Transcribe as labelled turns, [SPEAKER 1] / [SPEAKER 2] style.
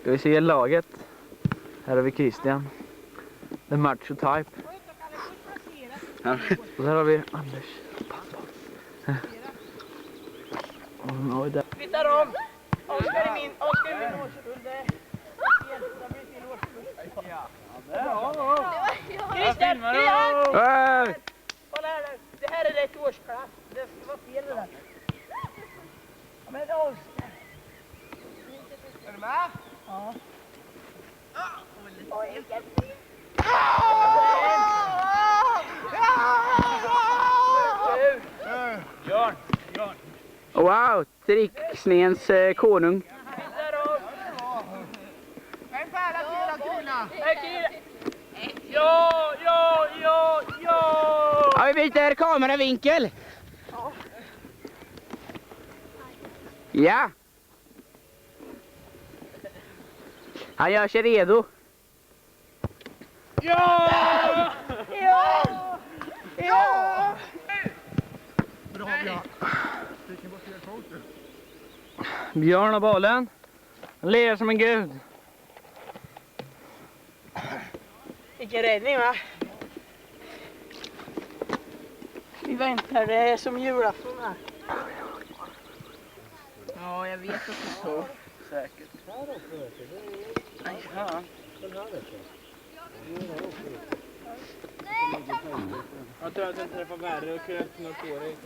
[SPEAKER 1] Ska vi se laget. Här har vi Christian. The macho type. Och där har vi Anders. Och där.
[SPEAKER 2] Flyttar om! Oskar är min årskull. Christian! Kolla här nu. Det här är rätt årsklass. Det var fel det där. Ja, men Oskar. Är du med? Ja. Oj, Björn.
[SPEAKER 3] Wow, tricksningens konung.
[SPEAKER 2] En färda till Krona. Ja.
[SPEAKER 3] Ja, vi byter kameravinkel. Ja. Han gör sig redo.
[SPEAKER 2] Ja!
[SPEAKER 4] Bra, Björn.
[SPEAKER 1] Björn och bollen. Han ler som en gud.
[SPEAKER 2] Vilken räddning, va? Vi väntar, det är som julafton här. Ja, jag vet att det är så.
[SPEAKER 1] Säkert.
[SPEAKER 2] Nej, fan.
[SPEAKER 1] Jag tror att jag träffar värre och krökt något på dig.